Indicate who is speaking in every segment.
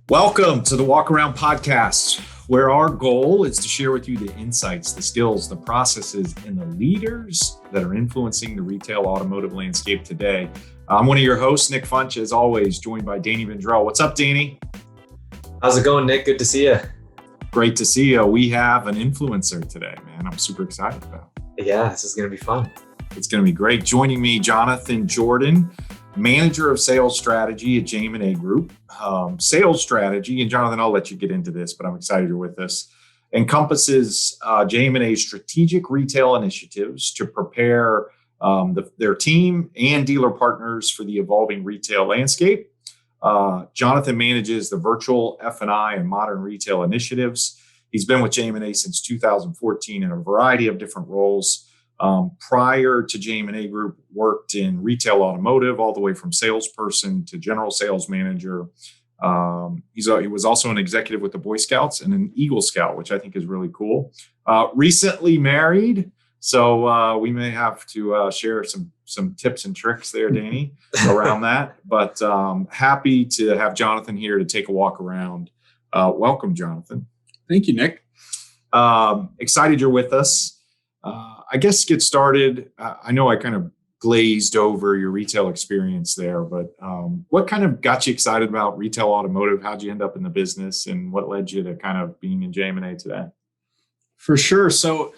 Speaker 1: Welcome to the Walk Around Podcast, where our goal is to share with you the insights, the skills, the processes, and the leaders that are influencing the retail automotive landscape today. I'm one of your hosts, Nick Funsch, as always, joined by Danny Vendrell. What's up, Danny?
Speaker 2: How's it going, Nick? Good to see you.
Speaker 1: Great to see you. We have an influencer today, man. I'm super excited about it.
Speaker 2: Yeah, this is going to be fun.
Speaker 1: It's going to be great. Joining me, Jonathan Jordan, Manager of Sales Strategy at JM&A Group. Sales strategy, and Jonathan, I'll let you get into this, but I'm excited you're with us, encompasses JM&A's strategic retail initiatives to prepare their team and dealer partners for the evolving retail landscape. Jonathan manages the Virtual F&I and modern retail initiatives. He's been with JM&A since 2014 in a variety of different roles. Prior to JM&A Group, worked in retail automotive, all the way from salesperson to general sales manager. He was also an executive with the Boy Scouts and an Eagle Scout, which I think is really cool. Recently married, so we may have to share some tips and tricks there, Danny, around that. But happy to have Jonathan here to take a walk around. Welcome, Jonathan.
Speaker 3: Thank you, Nick.
Speaker 1: Excited you're with us. I guess get started. I know I kind of glazed over your retail experience there, but what kind of got you excited about retail automotive? How'd you end up in the business, and what led you to kind of being in JM&A today?
Speaker 3: For sure. So,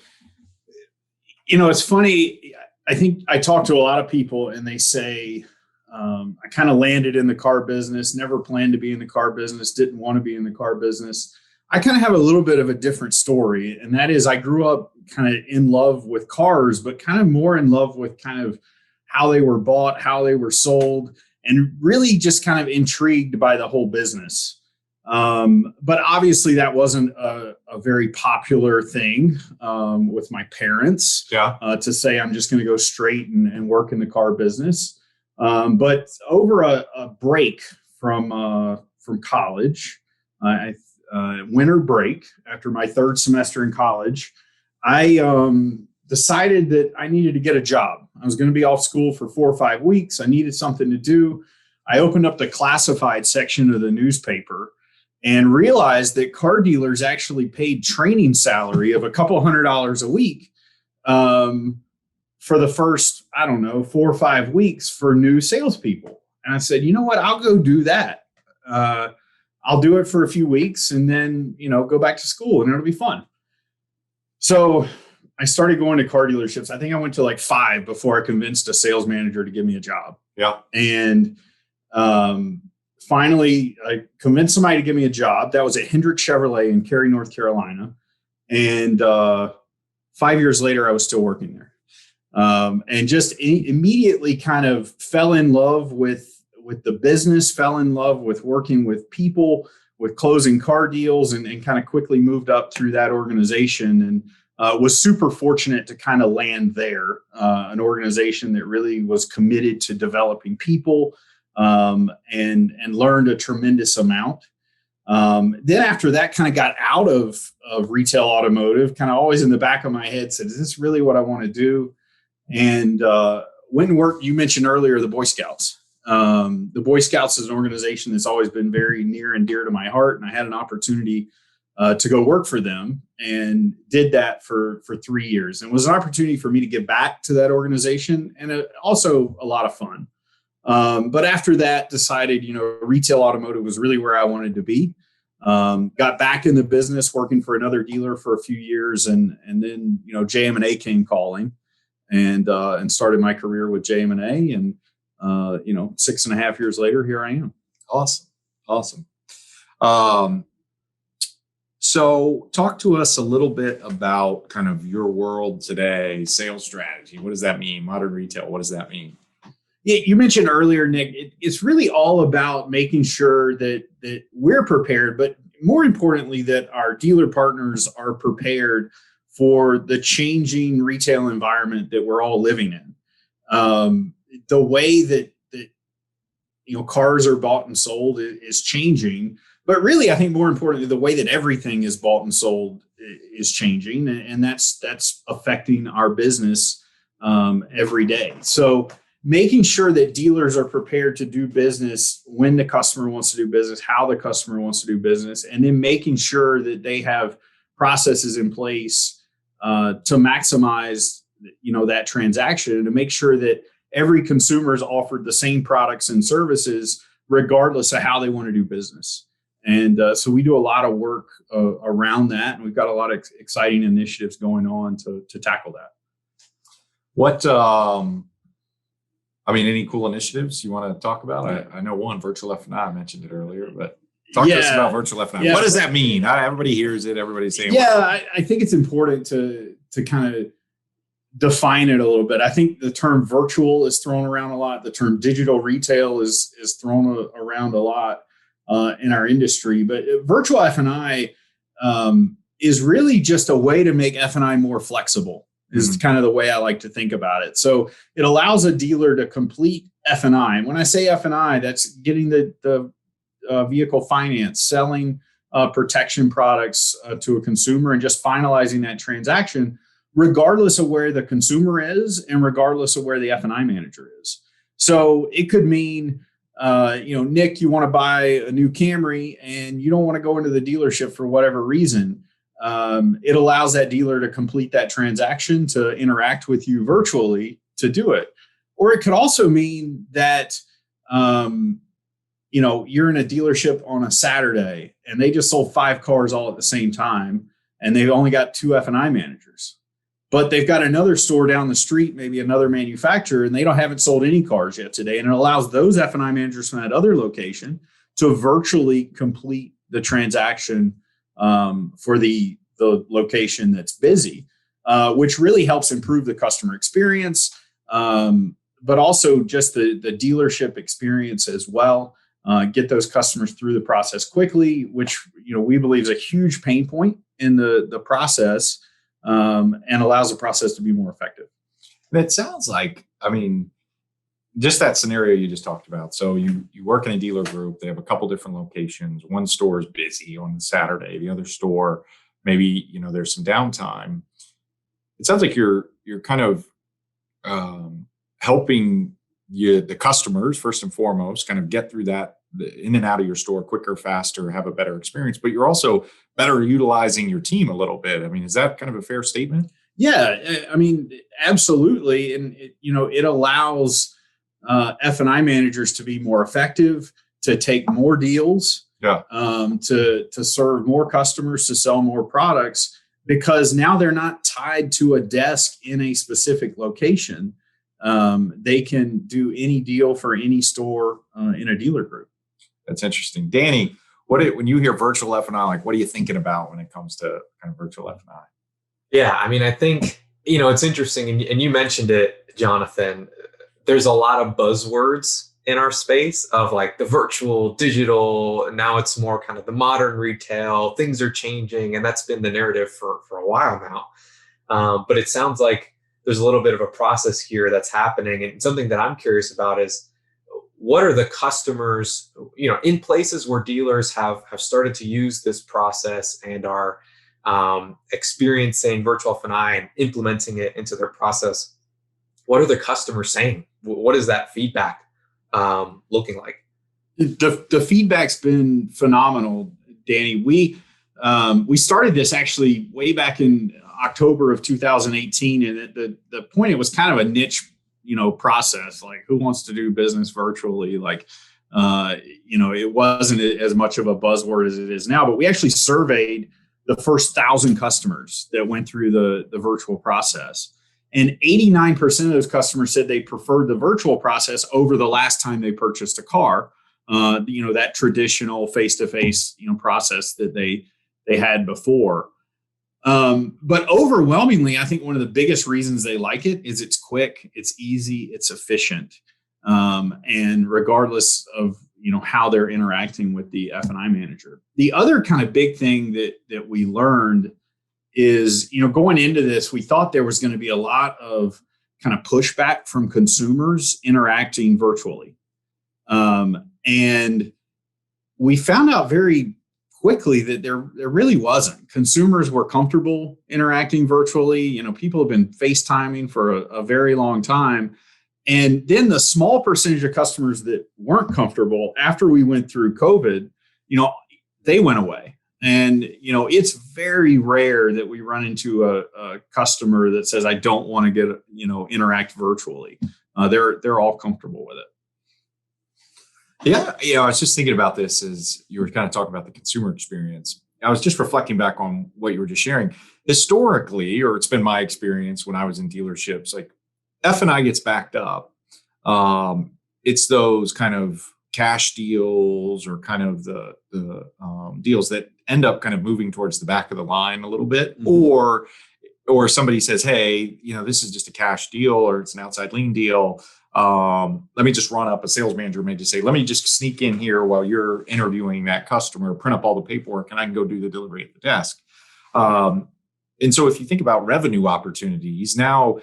Speaker 3: it's funny. I think I talk to a lot of people and they say, I kind of landed in the car business, never planned to be in the car business, didn't want to be in the car business. I kind of have a little bit of a different story, and that is I grew up kind of in love with cars, but kind of more in love with kind of how they were bought, how they were sold, and really just kind of intrigued by the whole business. But obviously that wasn't a very popular thing with my parents to say I'm just going to go straight and work in the car business. But over a break from college, winter break after my third semester in college, I decided that I needed to get a job. I was going to be off school for 4 or 5 weeks. I needed something to do. I opened up the classified section of the newspaper and realized that car dealers actually paid training salary of a couple $100 a week for the first, 4 or 5 weeks for new salespeople. And I said, you know what? I'll go do that. I'll do it for a few weeks and then, go back to school and it'll be fun. So I started going to car dealerships. I think I went to like 5 before I convinced a sales manager to give me a job.
Speaker 1: Yeah.
Speaker 3: And finally, I convinced somebody to give me a job. That was at Hendrick Chevrolet in Cary, North Carolina. And 5 years later, I was still working there. And just immediately kind of fell in love with the business, fell in love with working with people, with closing car deals, and kind of quickly moved up through that organization, and was super fortunate to kind of land there, an organization that really was committed to developing people and learned a tremendous amount. Then after that, kind of got out of retail automotive, kind of always in the back of my head said, is this really what I want to do? And went and worked. You mentioned earlier the Boy Scouts. The Boy Scouts is an organization that's always been very near and dear to my heart. And I had an opportunity to go work for them and did that for 3 years. And it was an opportunity for me to give back to that organization and also a lot of fun. But after that, decided, retail automotive was really where I wanted to be. Got back in the business working for another dealer for a few years. And then, JM&A came calling and started my career with JM&A. And 6.5 years later, here I am.
Speaker 1: Awesome. So talk to us a little bit about kind of your world today, sales strategy. What does that mean? Modern retail, what does that mean?
Speaker 3: Yeah, you mentioned earlier, Nick, it's really all about making sure that we're prepared, but more importantly, that our dealer partners are prepared for the changing retail environment that we're all living in. The way that cars are bought and sold is changing, but really, I think more importantly, the way that everything is bought and sold is changing, and that's affecting our business every day. So making sure that dealers are prepared to do business when the customer wants to do business, how the customer wants to do business, and then making sure that they have processes in place to maximize, that transaction, and to make sure that every consumer is offered the same products and services regardless of how they want to do business. And so we do a lot of work around that, and we've got a lot of exciting initiatives going on to tackle that.
Speaker 1: What, any cool initiatives you want to talk about? I know one, Virtual F&I, I mentioned it earlier, but talk to us about Virtual F&I. Yeah. What does that mean? Everybody hears it. Everybody's saying,
Speaker 3: I think it's important to kind of define it a little bit. I think the term virtual is thrown around a lot. The term digital retail is thrown around a lot in our industry. But Virtual F&I is really just a way to make F&I more flexible, is kind of the way I like to think about it. So it allows a dealer to complete F&I. And when I say F&I, that's getting the vehicle finance, selling protection products to a consumer, and just finalizing that transaction, regardless of where the consumer is and regardless of where the F&I manager is. So it could mean, Nick, you want to buy a new Camry and you don't want to go into the dealership for whatever reason. It allows that dealer to complete that transaction, to interact with you virtually to do it. Or it could also mean that, you're in a dealership on a Saturday and they just sold 5 cars all at the same time, and they've only got 2 F&I managers. But they've got another store down the street, maybe another manufacturer, and they haven't sold any cars yet today. And it allows those F&I managers from that other location to virtually complete the transaction for the location that's busy, which really helps improve the customer experience, but also just the dealership experience as well. Get those customers through the process quickly, which we believe is a huge pain point in the process. And allows the process to be more effective.
Speaker 1: And it sounds like, just that scenario you just talked about. So you work in a dealer group, they have a couple different locations. One store is busy on Saturday, the other store, maybe, there's some downtime. It sounds like you're kind of helping the customers, first and foremost, kind of get through that in and out of your store quicker, faster, have a better experience, but you're also better utilizing your team a little bit. Is that kind of a fair statement?
Speaker 3: Yeah, absolutely. And it allows F&I managers to be more effective, to take more deals, to serve more customers, to sell more products, because now they're not tied to a desk in a specific location. They can do any deal for any store in a dealer group.
Speaker 1: That's interesting. Danny, when you hear virtual F&I, what are you thinking about when it comes to kind of virtual F&I?
Speaker 2: Yeah, I think, it's interesting. And you mentioned it, Jonathan. There's a lot of buzzwords in our space of the virtual, digital. Now it's more kind of the modern retail. Things are changing. And that's been the narrative for a while now. But it sounds like there's a little bit of a process here that's happening. And something that I'm curious about is, what are the customers, in places where dealers have started to use this process and are experiencing virtual F&I and implementing it into their process? What are the customers saying? What is that feedback looking like?
Speaker 3: The feedback's been phenomenal, Danny. We started this actually way back in October of 2018, and at the point it was kind of a niche process, who wants to do business virtually? It wasn't as much of a buzzword as it is now, but we actually surveyed the first 1,000 customers that went through the virtual process. And 89% of those customers said they preferred the virtual process over the last time they purchased a car, that traditional face-to-face, process that they had before. But overwhelmingly, I think one of the biggest reasons they like it is it's quick, it's easy, it's efficient. And regardless of, how they're interacting with the F&I manager. The other kind of big thing that we learned is, going into this, we thought there was going to be a lot of kind of pushback from consumers interacting virtually. And we found out very quickly that there really wasn't. Consumers were comfortable interacting virtually. People have been FaceTiming for a very long time. And then the small percentage of customers that weren't comfortable after we went through COVID, they went away. And, it's very rare that we run into a customer that says, I don't want to interact virtually. They're all comfortable with it.
Speaker 1: Yeah. I was just thinking about this as you were kind of talking about the consumer experience. I was just reflecting back on what you were just sharing. Historically, or it's been my experience when I was in dealerships, like F&I gets backed up. It's those kind of cash deals or kind of the deals that end up kind of moving towards the back of the line a little bit, or somebody says, hey, this is just a cash deal or it's an outside lien deal. Let me just run up. A sales manager may just say, let me just sneak in here while you're interviewing that customer, print up all the paperwork, and I can go do the delivery at the desk. And so if you think about revenue opportunities now,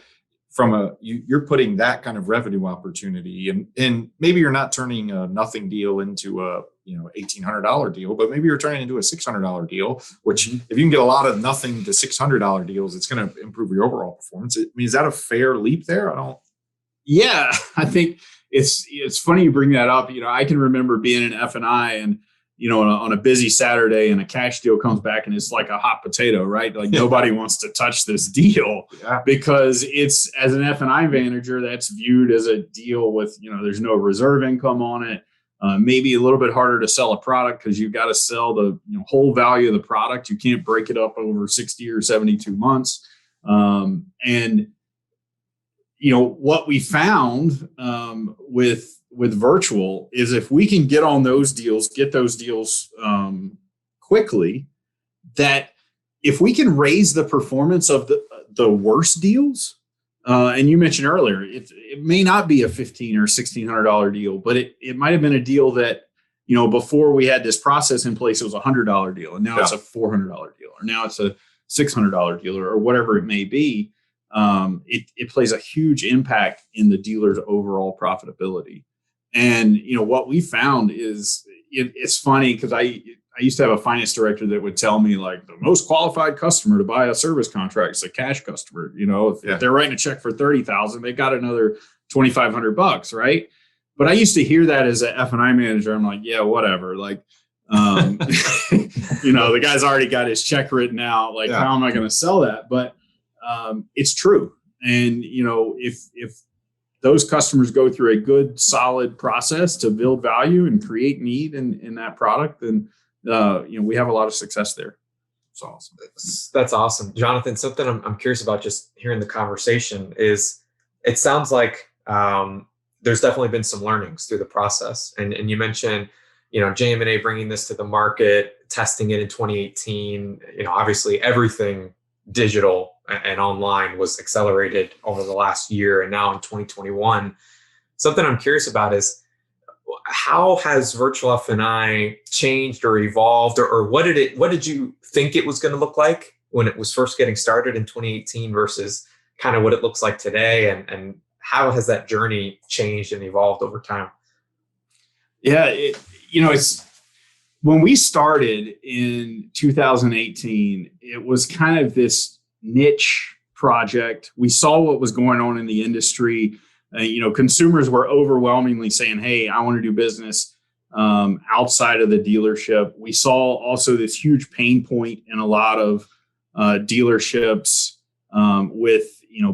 Speaker 1: you're putting that kind of revenue opportunity, and maybe you're not turning a nothing deal into a $1,800 deal, but maybe you're turning it into a $600 deal. Which, if you can get a lot of nothing to $600 deals, it's going to improve your overall performance. I mean, is that a fair leap there?
Speaker 3: Yeah, I think it's funny you bring that up. I can remember being in F&I and, on a busy Saturday and a cash deal comes back and it's like a hot potato, right? Like nobody wants to touch this deal because it's, as an F&I manager, that's viewed as a deal with, there's no reserve income on it. Maybe a little bit harder to sell a product because you've got to sell the whole value of the product. You can't break it up over 60 or 72 months. What we found with virtual is if we can get on those deals, get those deals quickly, that if we can raise the performance of the worst deals, and you mentioned earlier, it may not be a $1,500 or $1,600 deal, but it might have been a deal that, before we had this process in place, it was a $100 deal, and now it's a $400 deal, or now it's a $600 deal, or whatever it may be. It plays a huge impact in the dealer's overall profitability. And, what we found is it's funny because I used to have a finance director that would tell me, like, the most qualified customer to buy a service contract is a cash customer. If they're writing a check for $30,000, they got another $2,500, right? But I used to hear that as an F&I manager. I'm like, yeah, whatever. Like, the guy's already got his check written out. Like, how am I going to sell that? But it's true. And, if those customers go through a good, solid process to build value and create need in that product, then, we have a lot of success there. It's awesome.
Speaker 2: That's awesome. Jonathan, something I'm curious about just hearing the conversation is, it sounds like there's definitely been some learnings through the process. And you mentioned, JM&A bringing this to the market, testing it in 2018, obviously everything digital and online was accelerated over the last year. And now in 2021, something I'm curious about is, how has Virtual F&I changed or evolved, or what did you think it was going to look like when it was first getting started in 2018 versus kind of what it looks like today? And how has that journey changed and evolved over time?
Speaker 3: Yeah, it's when we started in 2018, it was kind of this niche project. We saw what was going on in the industry. Consumers were overwhelmingly saying, hey, I want to do business outside of the dealership. We saw also this huge pain point in a lot of dealerships with,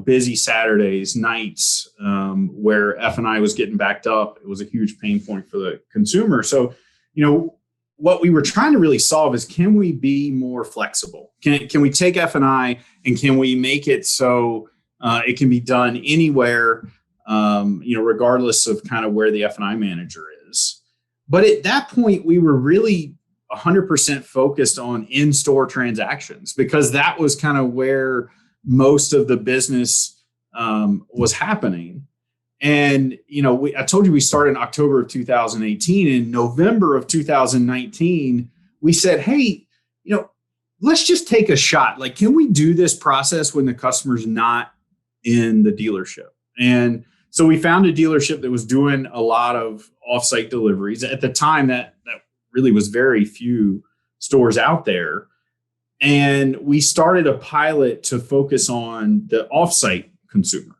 Speaker 3: busy Saturdays, nights, where F&I was getting backed up. It was a huge pain point for the consumer. So, what we were trying to really solve is, can we be more flexible? Can we take F&I and can we make it so it can be done anywhere, regardless of kind of where the F&I manager is? But at that point, we were really 100% focused on in-store transactions, because that was kind of where most of the business was happening. And, I told you we started in October of 2018. In November of 2019, we said, hey, let's just take a shot. Like, can we do this process when the customer's not in the dealership? And so we found a dealership that was doing a lot of offsite deliveries. At the time, that really was very few stores out there. And we started a pilot to focus on the offsite consumer.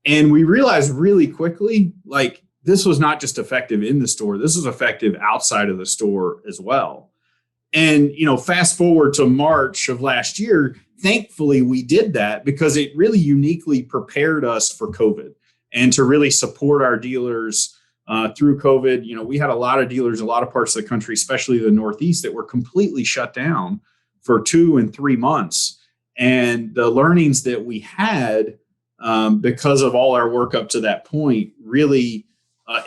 Speaker 3: And we realized really quickly, like, this was not just effective in the store, this was effective outside of the store as well. And, fast forward to March of last year, thankfully we did that because it really uniquely prepared us for COVID and to really support our dealers through COVID. We had a lot of dealers, a lot of parts of the country, especially the Northeast, that were completely shut down for 2 and 3 months. And the learnings that we had because of all our work up to that point really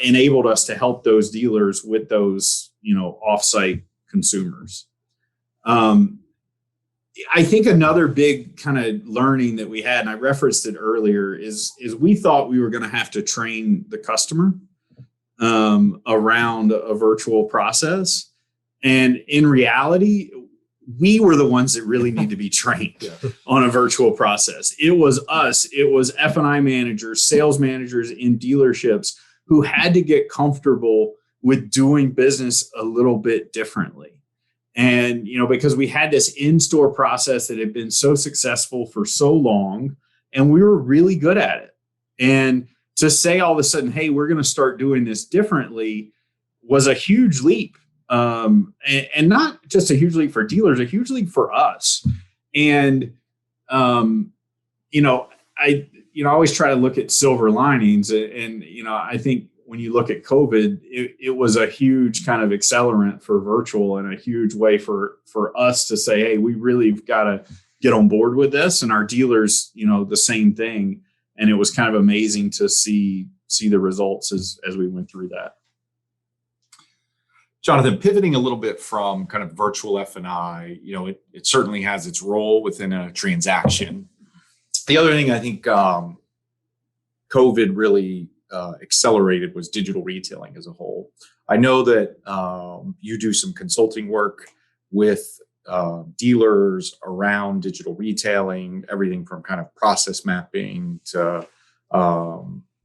Speaker 3: enabled us to help those dealers with those, offsite consumers. I think another big kind of learning that we had, and I referenced it earlier, is we thought we were going to have to train the customer around a virtual process. And in reality, we were the ones that really need to be trained on a virtual process. It was us. It was F&I managers, sales managers in dealerships who had to get comfortable with doing business a little bit differently. And, because we had this in-store process that had been so successful for so long, and we were really good at it. And to say all of a sudden, hey, we're going to start doing this differently was a huge leap. And not just a huge leap for dealers, a huge leap for us. And, I always try to look at silver linings. And, I think when you look at COVID, it was a huge kind of accelerant for virtual and a huge way for us to say, hey, we really got to get on board with this. And our dealers, the same thing. And it was kind of amazing to see the results as we went through that.
Speaker 1: Jonathan, pivoting a little bit from kind of virtual F&I, it certainly has its role within a transaction. The other thing I think COVID really accelerated was digital retailing as a whole. I know that you do some consulting work with dealers around digital retailing, everything from kind of process mapping to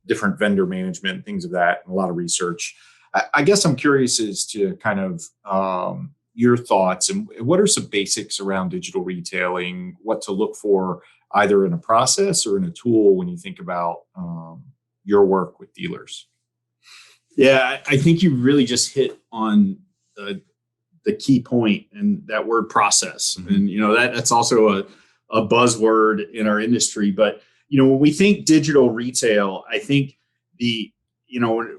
Speaker 1: different vendor management, things of that, and a lot of research. I guess I'm curious as to kind of your thoughts and what are some basics around digital retailing, what to look for either in a process or in a tool when you think about your work with dealers.
Speaker 3: Yeah, I think you really just hit on the key point, and that word process. Mm-hmm. And, that's also a buzzword in our industry. But, when we think digital retail, I think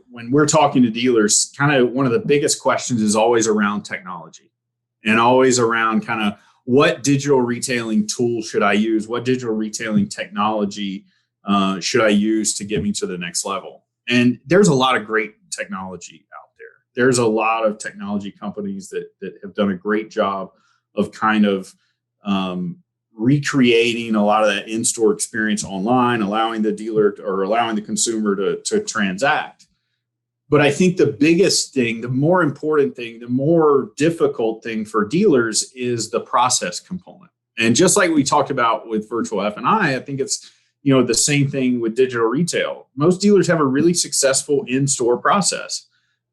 Speaker 3: when we're talking to dealers, kind of one of the biggest questions is always around technology and always around kind of what digital retailing tool should I use? What digital retailing technology should I use to get me to the next level? And there's a lot of great technology out there. There's a lot of technology companies that have done a great job of kind of recreating a lot of that in-store experience online, allowing the dealer or allowing the consumer to transact. But I think the biggest thing, the more important thing, the more difficult thing for dealers is the process component. And just like we talked about with virtual F&I, I think it's the same thing with digital retail. Most dealers have a really successful in-store process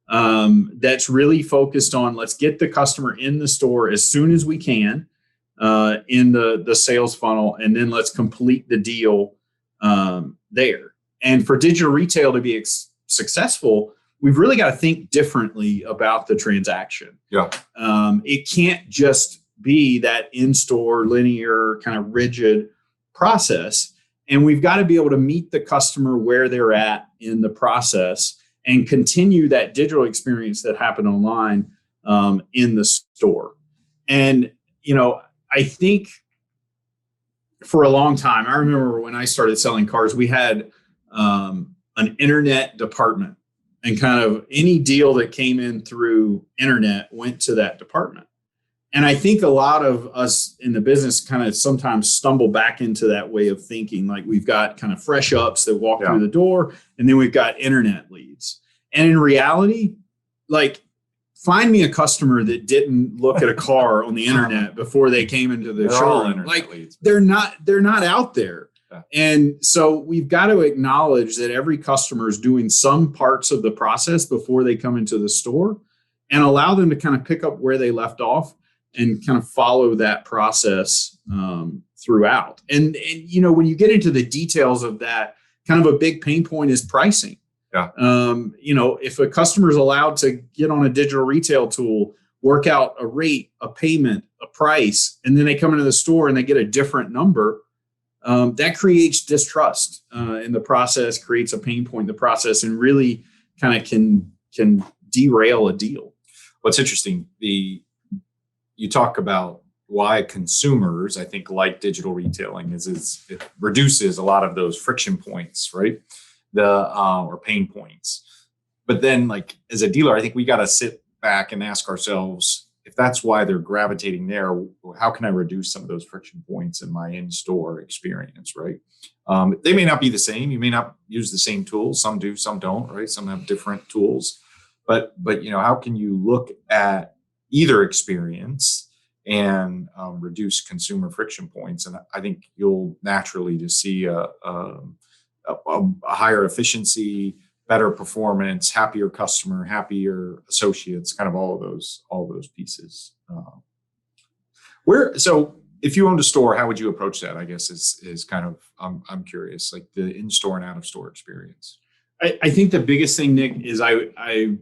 Speaker 3: that's really focused on let's get the customer in the store as soon as we can in the sales funnel, and then let's complete the deal there. And for digital retail to be successful, we've really got to think differently about the transaction.
Speaker 1: Yeah.
Speaker 3: It can't just be that in-store linear kind of rigid process. And we've got to be able to meet the customer where they're at in the process and continue that digital experience that happened online in the store. And, I think for a long time, I remember when I started selling cars, we had an internet department, and kind of any deal that came in through internet went to that department. And I think a lot of us in the business kind of sometimes stumble back into that way of thinking. Like we've got kind of fresh ups that walk through the door, and then we've got internet leads. And in reality, like, find me a customer that didn't look at a car on the internet before they came into the showroom. Like leads. They're not out there. Yeah. And so we've got to acknowledge that every customer is doing some parts of the process before they come into the store, and allow them to kind of pick up where they left off and kind of follow that process throughout. And when you get into the details of that kind of a big pain point is pricing.
Speaker 1: Yeah.
Speaker 3: If a customer is allowed to get on a digital retail tool, work out a rate, a payment, a price, and then they come into the store and they get a different number, that creates distrust in the process, creates a pain point in the process, and really kind of can derail a deal.
Speaker 1: What's interesting, you talk about why consumers, I think, like digital retailing is it reduces a lot of those friction points, right? Or pain points. But then, like, as a dealer, I think we got to sit back and ask ourselves, if that's why they're gravitating there, how can I reduce some of those friction points in my in-store experience, right? They may not be the same. You may not use the same tools. Some do, some don't, right? Some have different tools. But how can you look at either experience and reduce consumer friction points? And I think you'll naturally just see a higher efficiency, better performance, happier customer, happier associates, kind of all of those pieces. So if you owned a store, how would you approach that? I guess is kind of, I'm curious, like the in-store and out-of-store experience.
Speaker 3: I think the biggest thing, Nick, is I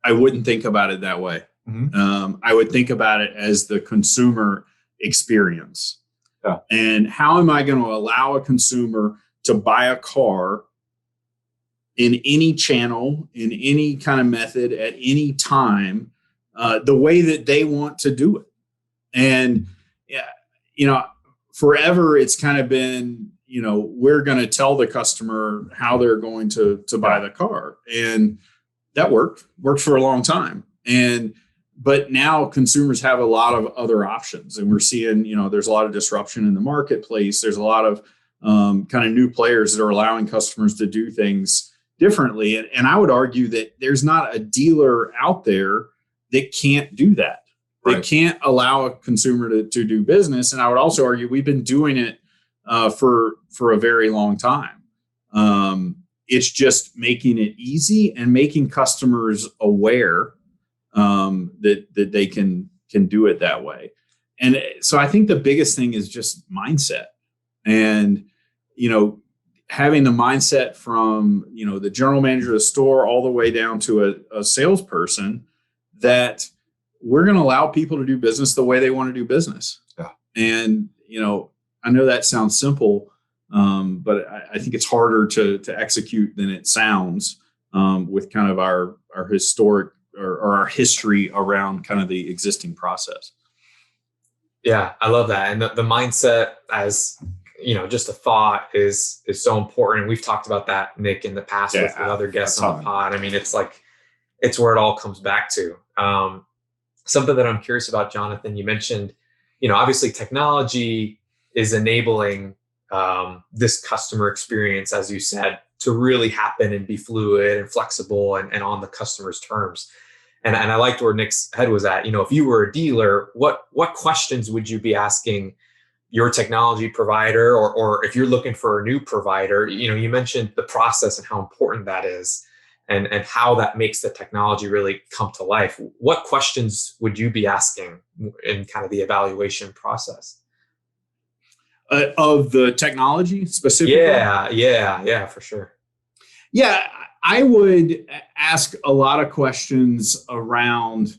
Speaker 3: wouldn't think about it that way.
Speaker 1: Mm-hmm.
Speaker 3: I would think about it as the consumer experience.
Speaker 1: Yeah.
Speaker 3: And how am I going to allow a consumer to buy a car in any channel, in any kind of method, at any time, the way that they want to do it? And, forever it's kind of been, we're going to tell the customer how they're going to buy the car. And that worked for a long time. But now consumers have a lot of other options, and we're seeing, there's a lot of disruption in the marketplace. There's a lot of kind of new players that are allowing customers to do things differently. And I would argue that there's not a dealer out there that can't do that. They
Speaker 1: Right.
Speaker 3: can't allow a consumer to do business. And I would also argue we've been doing it for a very long time. It's just making it easy and making customers aware that they can do it that way. And so I think the biggest thing is just mindset. And, having the mindset from, the general manager of the store all the way down to a salesperson, that we're going to allow people to do business the way they want to do business.
Speaker 1: Yeah.
Speaker 3: And, I know that sounds simple, but I think it's harder to execute than it sounds with kind of our historic or our history around kind of the existing process.
Speaker 2: Yeah, I love that. And the mindset as, just a thought is so important. And we've talked about that, Nick, in the past with other guests on the pod. I mean, it's where it all comes back to. Something that I'm curious about, Jonathan, you mentioned, obviously technology is enabling this customer experience, as you said, to really happen and be fluid and flexible and on the customer's terms. And I liked where Nick's head was at. If you were a dealer, what questions would you be asking your technology provider, or if you're looking for a new provider? You mentioned the process and how important that is, and how that makes the technology really come to life. What questions would you be asking in kind of the evaluation process?
Speaker 3: Of the technology specifically?
Speaker 2: Yeah, for sure.
Speaker 3: Yeah, I would ask a lot of questions around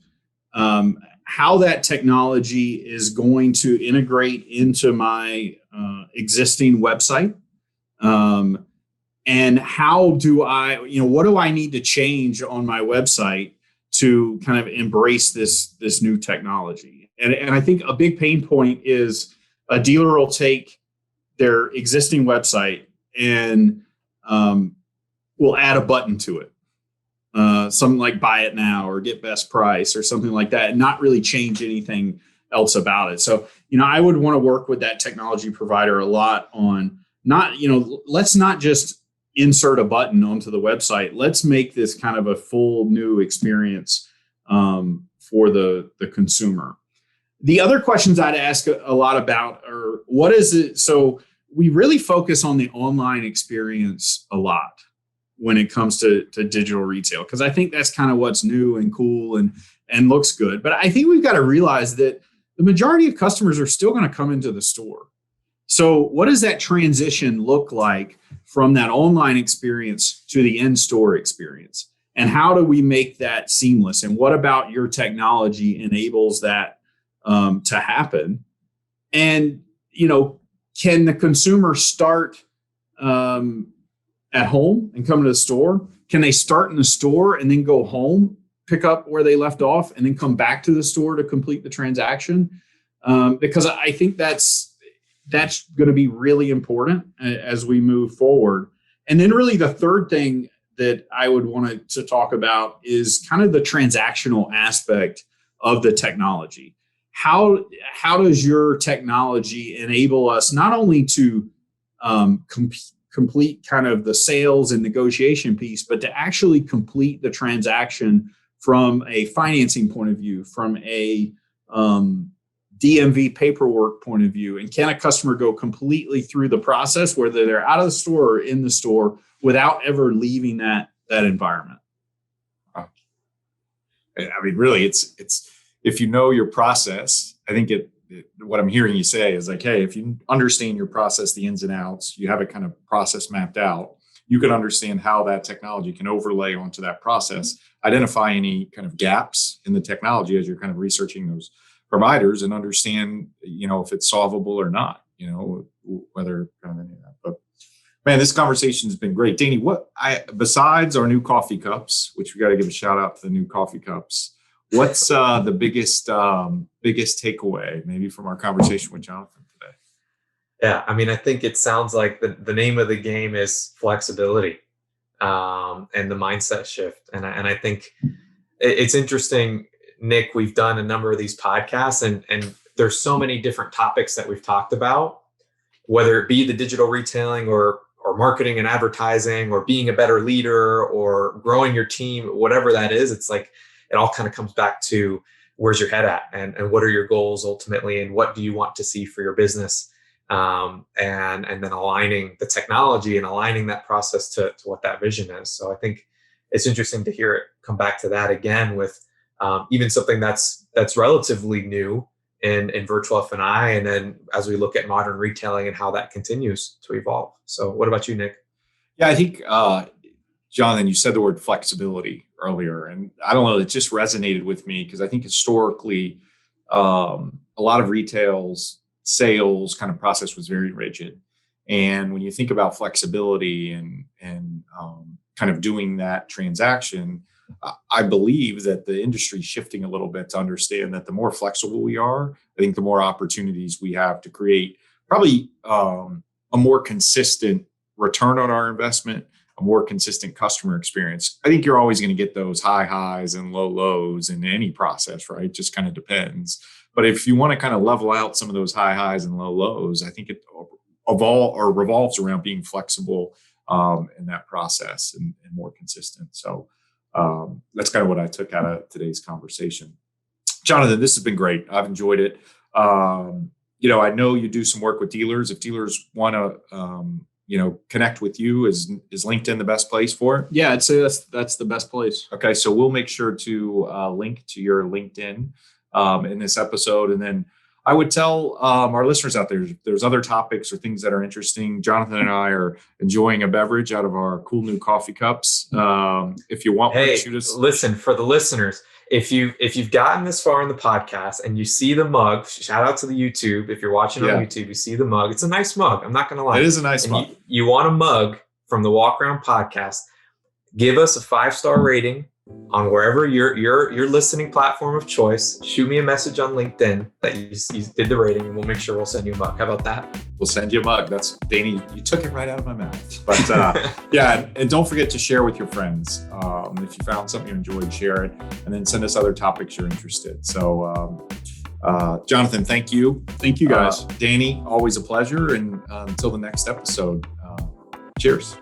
Speaker 3: how that technology is going to integrate into my existing website. And how do what do I need to change on my website to kind of embrace this new technology? And I think a big pain point is a dealer will take their existing website and will add a button to it. Something like buy it now or get best price or something like that, and not really change anything else about it. So, I would want to work with that technology provider a lot on let's not just insert a button onto the website. Let's make this kind of a full new experience for the consumer. The other questions I'd ask a lot about are, what is it? So we really focus on the online experience a lot when it comes to digital retail, because I think that's kind of what's new and cool and looks good. But I think we've got to realize that the majority of customers are still going to come into the store. So what does that transition look like from that online experience to the in-store experience? And how do we make that seamless? And what about your technology enables that to happen? And, can the consumer start at home and come to the store? Can they start in the store and then go home, pick up where they left off, and then come back to the store to complete the transaction? Because I think that's going to be really important as we move forward. And then really the third thing that I would want to talk about is kind of the transactional aspect of the technology. How does your technology enable us not only to complete kind of the sales and negotiation piece, but to actually complete the transaction from a financing point of view, from a DMV paperwork point of view? And can a customer go completely through the process, whether they're out of the store or in the store, without ever leaving that environment?
Speaker 1: I mean, really, it's if you know your process, I think what I'm hearing you say is like, hey, if you understand your process, the ins and outs, you have it kind of process mapped out, you can understand how that technology can overlay onto that process, identify any kind of gaps in the technology as you're kind of researching those providers, and understand, if it's solvable or not, whether kind of any of that. But man, this conversation has been great. Danny, besides our new coffee cups, which we got to give a shout out to the new coffee cups, what's the biggest takeaway maybe from our conversation with Jonathan today?
Speaker 2: Yeah, I mean, I think it sounds like the name of the game is flexibility and the mindset shift. And I think it's interesting, Nick, we've done a number of these podcasts and there's so many different topics that we've talked about, whether it be the digital retailing or marketing and advertising or being a better leader or growing your team, whatever that is. It's like, it all kind of comes back to where's your head at and what are your goals ultimately and what do you want to see for your business, and then aligning the technology and aligning that process to what that vision is. So I think it's interesting to hear it come back to that again with even something that's relatively new in virtual F&I, and then as we look at modern retailing and how that continues to evolve. So what about you, Nick?
Speaker 1: Yeah, I think Jonathan, you said the word flexibility earlier, and I don't know, it just resonated with me because I think historically a lot of retail's sales kind of process was very rigid. And when you think about flexibility and kind of doing that transaction, I believe that the industry is shifting a little bit to understand that the more flexible we are, I think the more opportunities we have to create probably a more consistent return on our investment, a more consistent customer experience. I think you're always going to get those high highs and low lows in any process, right? Just kind of depends. But if you want to kind of level out some of those high highs and low lows, I think it revolves around being flexible in that process and more consistent. So that's kind of what I took out of today's conversation. Jonathan, this has been great. I've enjoyed it. I know you do some work with dealers. If dealers want to, connect with you, is LinkedIn the best place for it?
Speaker 3: Yeah, I'd say that's the best place.
Speaker 1: Okay, so we'll make sure to link to your LinkedIn in this episode, and then I would tell our listeners out there, if there's other topics or things that are interesting. Jonathan and I are enjoying a beverage out of our cool new coffee cups. If you want,
Speaker 2: hey,
Speaker 1: shoot us.
Speaker 2: Listen, for the listeners, if you've gotten this far in the podcast and you see the mug, shout out to the YouTube. If you're watching on YouTube, you see the mug. It's a nice mug. I'm not going to lie.
Speaker 1: It is a nice mug.
Speaker 2: You want a mug from the Walk Around Podcast? Give us a 5-star rating on wherever your listening platform of choice. Shoot me a message on LinkedIn that you did the rating, and we'll make sure we'll send you a mug. How about that?
Speaker 1: We'll send you a mug. That's Danny. You took it right out of my mouth. But yeah, and don't forget to share with your friends. If you found something you enjoyed, share it, and then send us other topics you're interested. So, Jonathan, thank you.
Speaker 3: Thank you, guys.
Speaker 1: Danny, always a pleasure. And until the next episode, cheers.